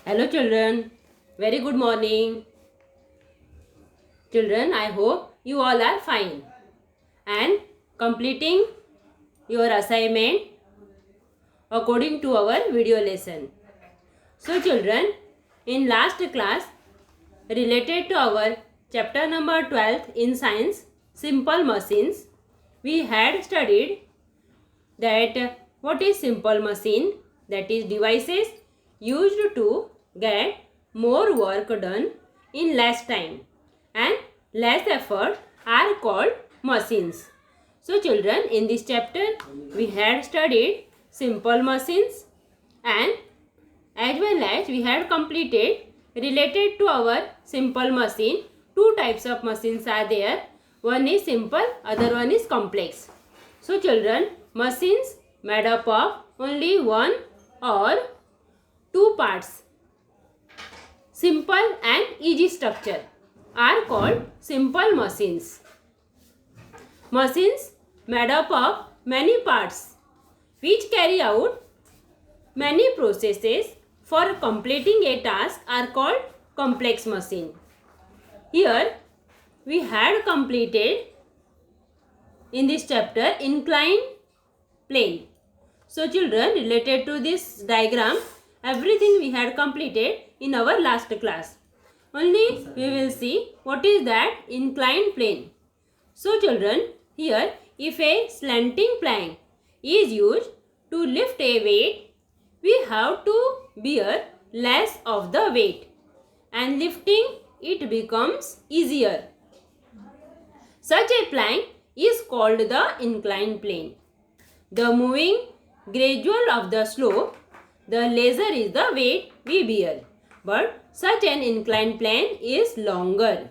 Hello children, very good morning. Children, I hope you all are fine and completing your assignment according to our video lesson. So children, in last class related to our chapter number 12 in science, simple machines, we had studied that what is simple machine, that is devices used to get more work done in less time and less effort are called machines. So children, in this chapter we had studied simple machines and as well as we had completed related to our simple machine. Two types of machines are there. One is simple, other one is complex. So children, machines made up of only one or two parts, simple and easy structure, are called simple machines. Machines made up of many parts which carry out many processes for completing a task are called complex machine. Here we had completed in this chapter inclined plane. So children, related to this diagram, everything we had completed in our last class. Only we will see what is that inclined plane. So children, here if a slanting plank is used to lift a weight, we have to bear less of the weight and lifting it becomes easier. Such a plank is called the inclined plane. The moving gradual of the slope, the lesser is the weight we bear. But such an inclined plane is longer.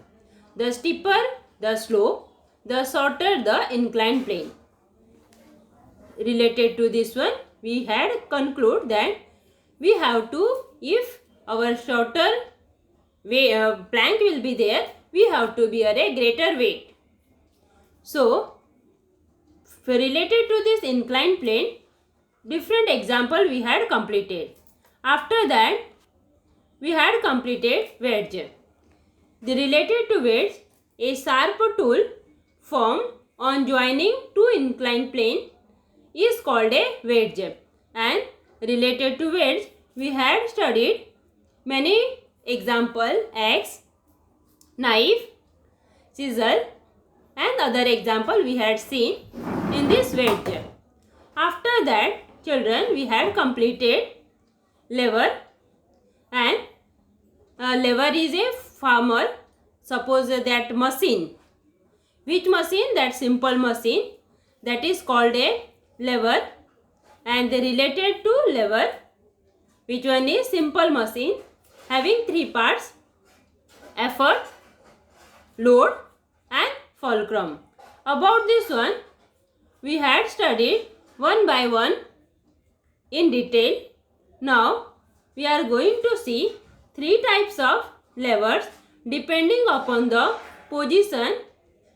The steeper the slope, the shorter the inclined plane. Related to this one, we had concluded that we have to, if our shorter plank will be there, we have to bear a greater weight. So, related to this inclined plane, different example we had completed. After that, we had completed wedge. The related to wedge, a sharp tool formed on joining two inclined plane is called a wedge. And related to wedge, we had studied many example: axe, knife, scissor and other example we had seen in this wedge. After that, children, we had completed lever, and lever is a farmer. Suppose that machine. Which machine? That simple machine, that is called a lever. And the related to lever, which one is simple machine, having three parts: effort, load and fulcrum. About this one, we had studied one by one in detail. Now, we are going to see three types of levers depending upon the position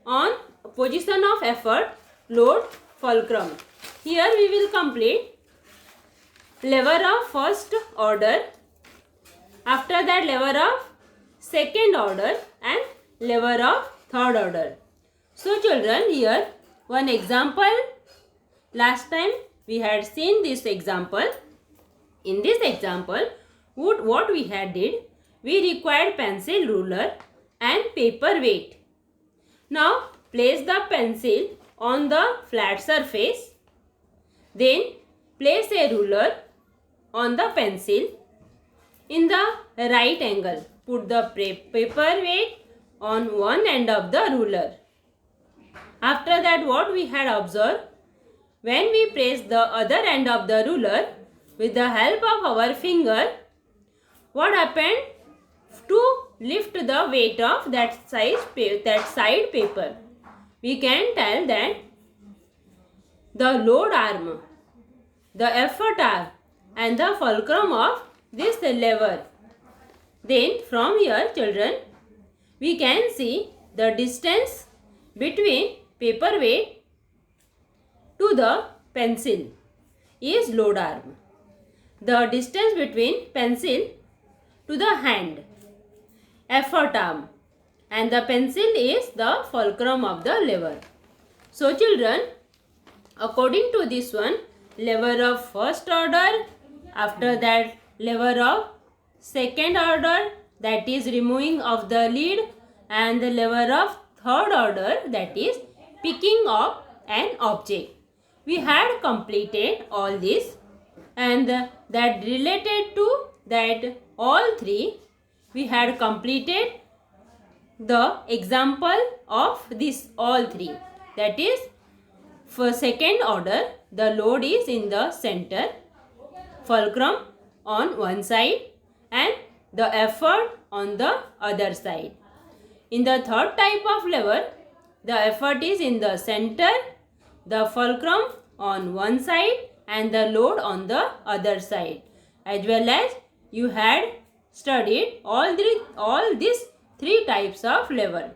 of effort, load, fulcrum. Here we will complete lever of first order, after that lever of second order and lever of third order. So children, here one example. Last time we had seen this example. In this example, what we had did, we required pencil, ruler and paper weight. Now place the pencil on the flat surface. Then place a ruler on the pencil in the right angle. Put the paper weight on one end of the ruler. After that, what we had observed, when we press the other end of the ruler with the help of our finger, what happened? To lift the weight of that side paper, we can tell that the load arm, the effort arm and the fulcrum of this lever. Then from here, children, we can see the distance between paper weight to the pencil is load arm. The distance between pencil to the hand, effort arm, and the pencil is the fulcrum of the lever. So children, according to this one, lever of first order, after that lever of second order, that is removing of the lid, and the lever of third order, that is picking up an object. We had completed all this, and that related to that all three, we had completed the example of this all three. That is, for second order, the load is in the center, fulcrum on one side, and the effort on the other side. In the third type of lever, the effort is in the center, the fulcrum on one side, and the load on the other side. As well as you had studied all these three types of lever.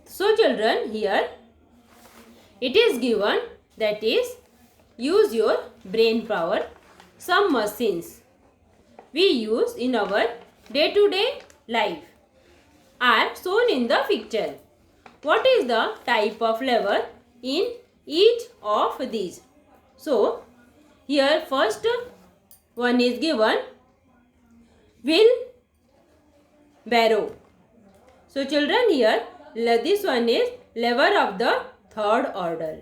So children, here it is given, that is, use your brain power. Some machines we use in our day-to-day life are shown in the picture. What is the type of lever in each of these? So, here first one is given, wheelbarrow. So children, here this one is lever of the third order.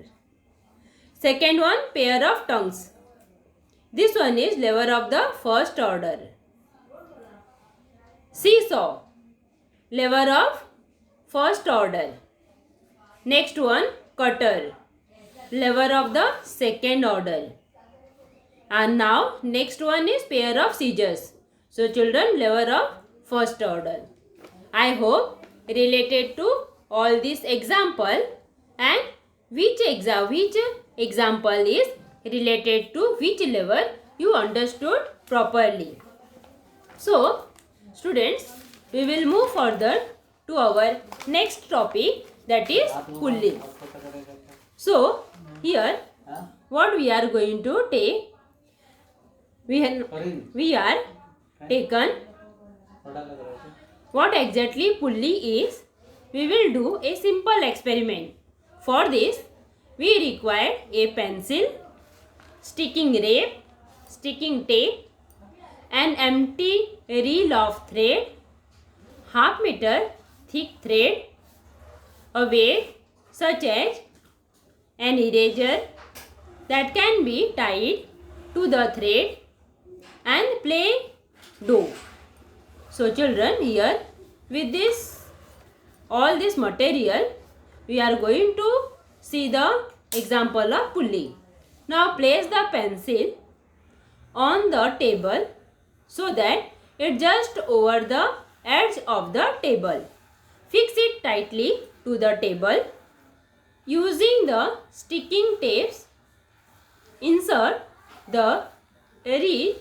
Second one, pair of tongues. This one is lever of the first order. Seesaw, lever of first order. Next one, cutter, lever of the second order. And now next one is pair of scissors. So children, lever of first order. I hope related to all this example, and which example is related to which lever you understood properly. So students, we will move further to our next topic, that is pulley. So here what we are going to take, we are taken what exactly pulley is. We will do a simple experiment. For this, we require a pencil, sticking tape, an empty reel of thread, half meter thick thread, a weight such as an eraser that can be tied to the thread, and Play-Doh. So children, here with this all this material, we are going to see the example of pulley. Now place the pencil on the table so that it just over the edge of the table. Fix it tightly to the table. Using the sticking tapes, insert the reel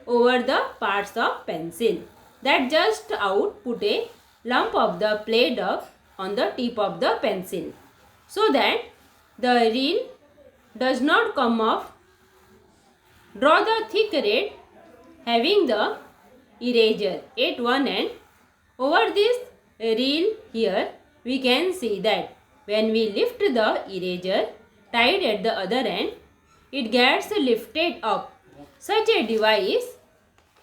over the parts of pencil. That just out put a lump of the Play-Doh on the tip of the pencil so that the reel does not come off. Draw the thick thread having the eraser at one end. Over this reel here, we can see that when we lift the eraser tied at the other end, it gets lifted up. Such a device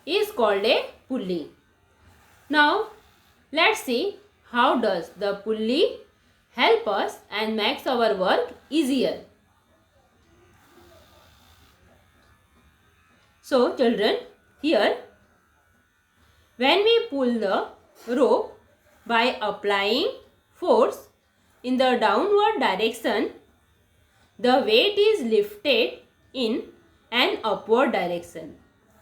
is called a pulley. Now, let's see how does the pulley help us and makes our work easier. So, children, here when we pull the rope by applying force in the downward direction, the weight is lifted in an upward direction,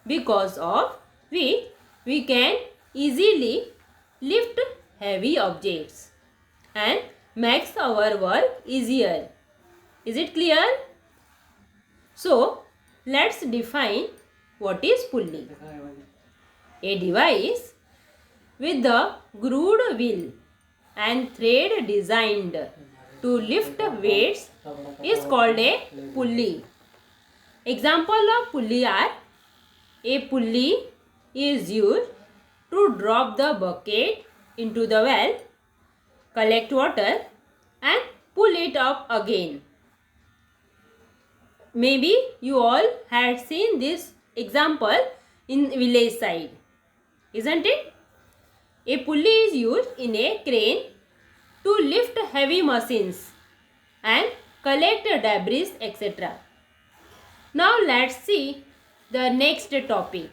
because of which we can easily lift heavy objects and makes our work easier. Is it clear? So, let's define what is pulley. A device with the grooved wheel and thread designed to lift weights is called a pulley. Example of pulley are: a pulley is used to drop the bucket into the well, collect water and pull it up again. Maybe you all had seen this example in village side, isn't it? A pulley is used in a crane to lift heavy machines and collect debris, etc. Now let's see the next topic.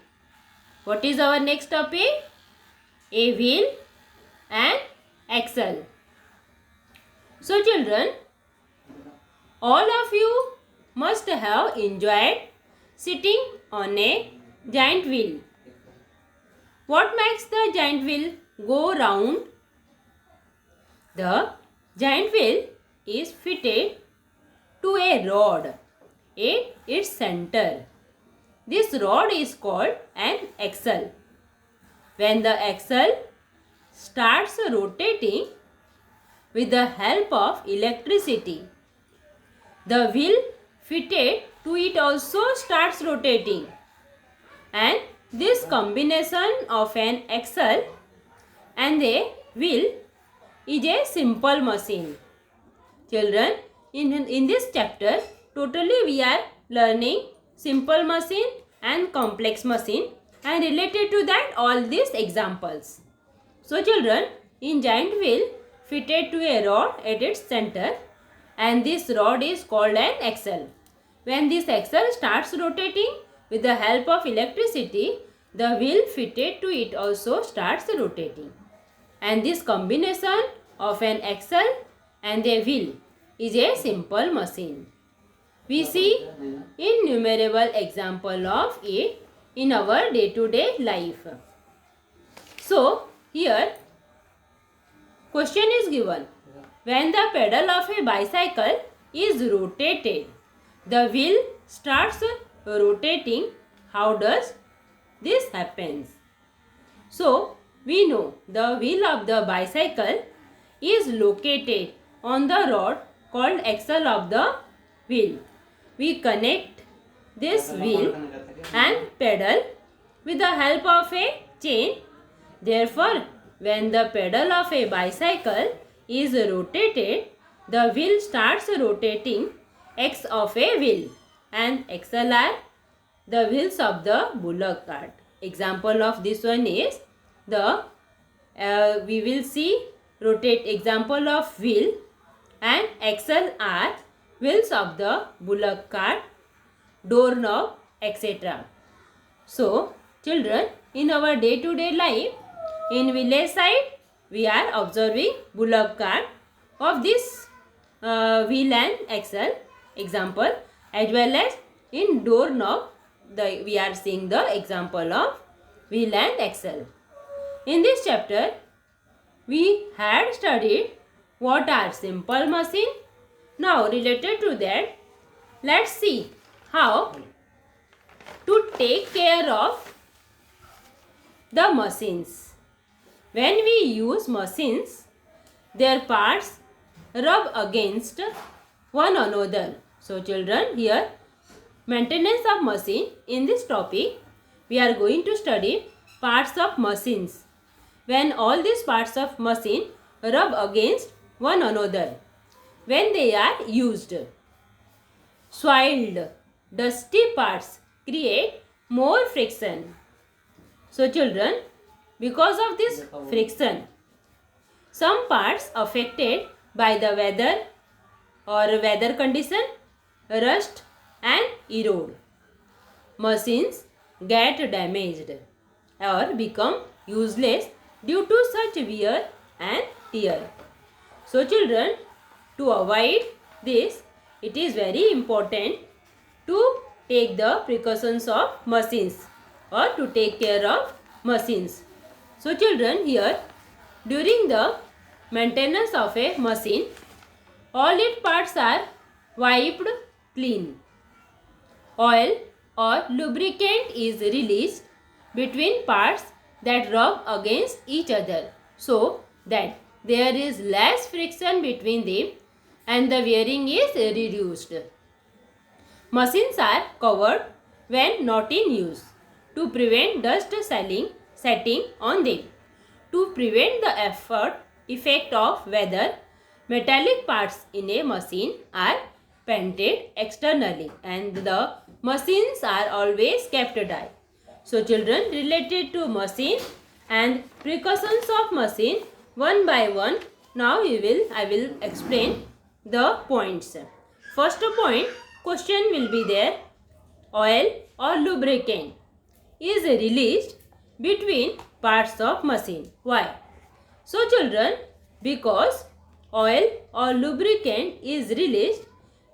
What is our next topic? A wheel and axle. So children, all of you must have enjoyed sitting on a giant wheel. What makes the giant wheel go round? The giant wheel is fitted to a rod at its center. This rod is called an axle. When the axle starts rotating with the help of electricity, the wheel fitted to it also starts rotating, and this combination of an axle and a wheel is a simple machine. Children, in this chapter, totally we are learning simple machine and complex machine, and related to that all these examples. So children, in giant wheel fitted to a rod at its center, and this rod is called an axle. When this axle starts rotating with the help of electricity, the wheel fitted to it also starts rotating. And this combination of an axle and a wheel is a simple machine. We see innumerable examples of it in our day-to-day life. So, here question is given. When the pedal of a bicycle is rotated, the wheel starts rotating. How does this happen? So, we know the wheel of the bicycle is located on the rod called axle of the wheel. We connect this wheel and pedal with the help of a chain. Therefore, when the pedal of a bicycle is rotated, the wheel starts rotating X of a wheel, and axle are the wheels of the bullock cart. Example of this one is the we will see rotate example of wheel and axle are wheels of the bullock cart, doorknob, etc. So children, in our day-to-day life, in village side, we are observing bullock cart of this wheel and axle example, as well as in doorknob we are seeing the example of wheel and axle. In this chapter, we had studied what are simple machine. Now related to that, let's see how to take care of the machines. When we use machines, their parts rub against one another. So children, here maintenance of machine. In this topic, we are going to study parts of machines. When all these parts of machine rub against one another, when they are used, soiled, dusty parts create more friction. So children, because of this friction, some parts affected by the weather or weather condition rust and erode. Machines get damaged or become useless due to such wear and tear. So children, to avoid this, it is very important to take the precautions of machines or to take care of machines. So children, here during the maintenance of a machine, all its parts are wiped clean. Oil or lubricant is released between parts that rub against each other, so that there is less friction between them and the wearing is reduced. Machines are covered when not in use to prevent dust setting on them. To prevent the effect of weather, metallic parts in a machine are painted externally and the machines are always kept dry. So children, related to machine and precautions of machine, one by one, now I will explain the points. First point, question will be there. Oil or lubricant is released between parts of machine. Why? So children, because oil or lubricant is released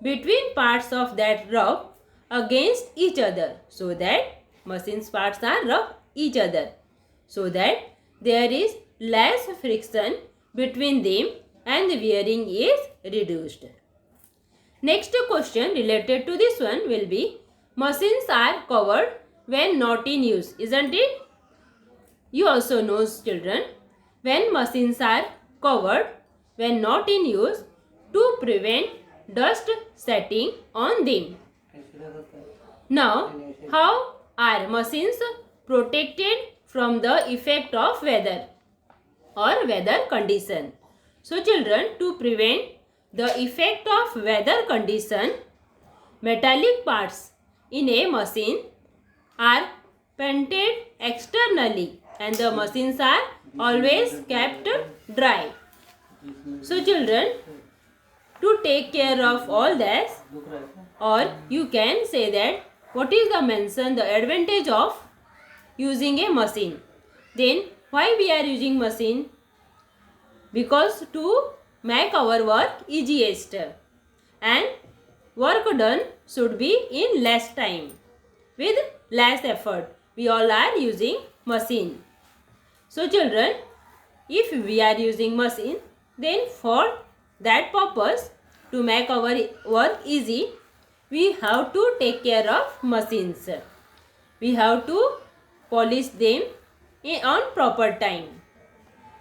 between parts of that rub against each other, so that machine's parts are rub each other, so that there is less friction between them and wearing is reduced. Next question related to this one will be, machines are covered when not in use, isn't it? You also know, children, when machines are covered when not in use to prevent dust setting on them. Now, how are machines protected from the effect of weather or weather condition? So children, to prevent the effect of weather condition, metallic parts in a machine are painted externally and the machines are always kept dry. So children, to take care of all this, or you can say that what is the advantage of using a machine? Then why we are using machine? Because to make our work easiest and work done should be in less time with less effort. We all are using machine. So children, if we are using machine, then for that purpose, to make our work easy, we have to take care of machines. We have to polish them on proper time.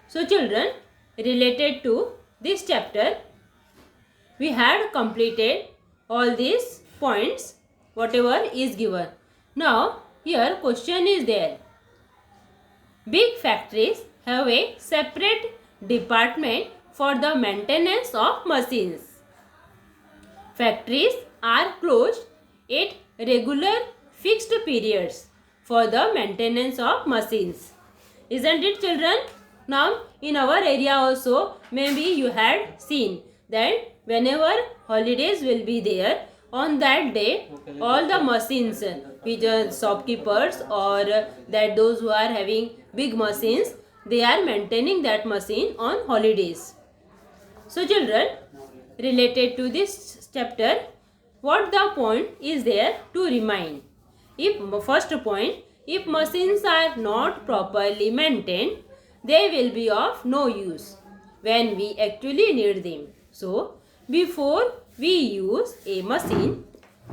So children, related to this chapter, we had completed all these points, whatever is given. Now, here question is there. Big factories have a separate department for the maintenance of machines. Factories are closed at regular fixed periods for the maintenance of machines. Isn't it, children? Now, in our area also, maybe you had seen that whenever holidays will be there, on that day, all the machines, which are shopkeepers or that those who are having big machines, they are maintaining that machine on holidays. So children, related to this chapter, what the point is there to remind? First point, if machines are not properly maintained, they will be of no use when we actually need them. So, before we use a machine,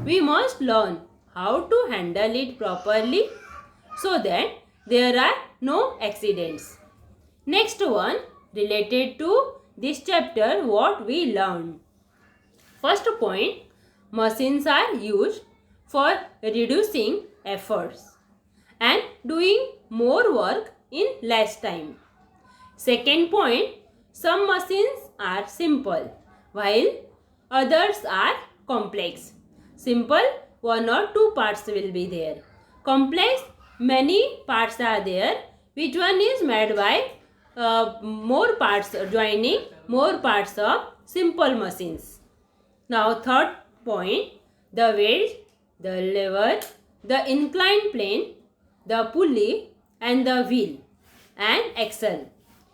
we must learn how to handle it properly so that there are no accidents. Next one, related to this chapter, what we learned. First point, machines are used for reducing efforts and doing more work in less time. Second point, some machines are simple while others are complex. Simple, one or two parts will be there. Complex, many parts are there. Which one is made by more parts, joining more parts of simple machines. Now third point, the weight, the lever, the inclined plane, the pulley and the wheel and axle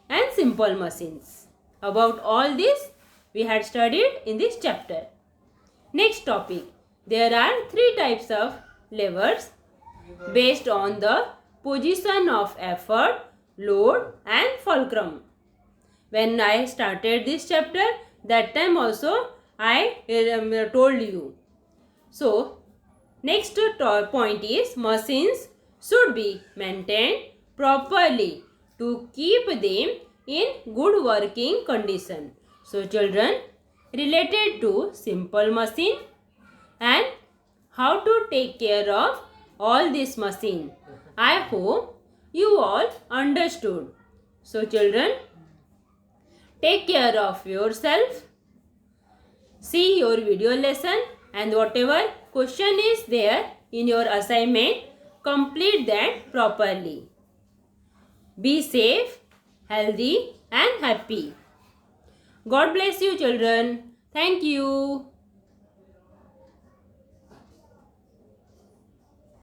and simple machines. About all this we had studied in this chapter. Next topic, there are three types of levers based on the position of effort, load and fulcrum. When I started this chapter, that time also I told you. So, next point is machines should be maintained properly to keep them in good working condition. So, children, related to simple machine and how to take care of all this machine, I hope you all understood. So children, take care of yourself. See your video lesson and whatever question is there in your assignment, complete that properly. Be safe, healthy and happy. God bless you children. Thank you.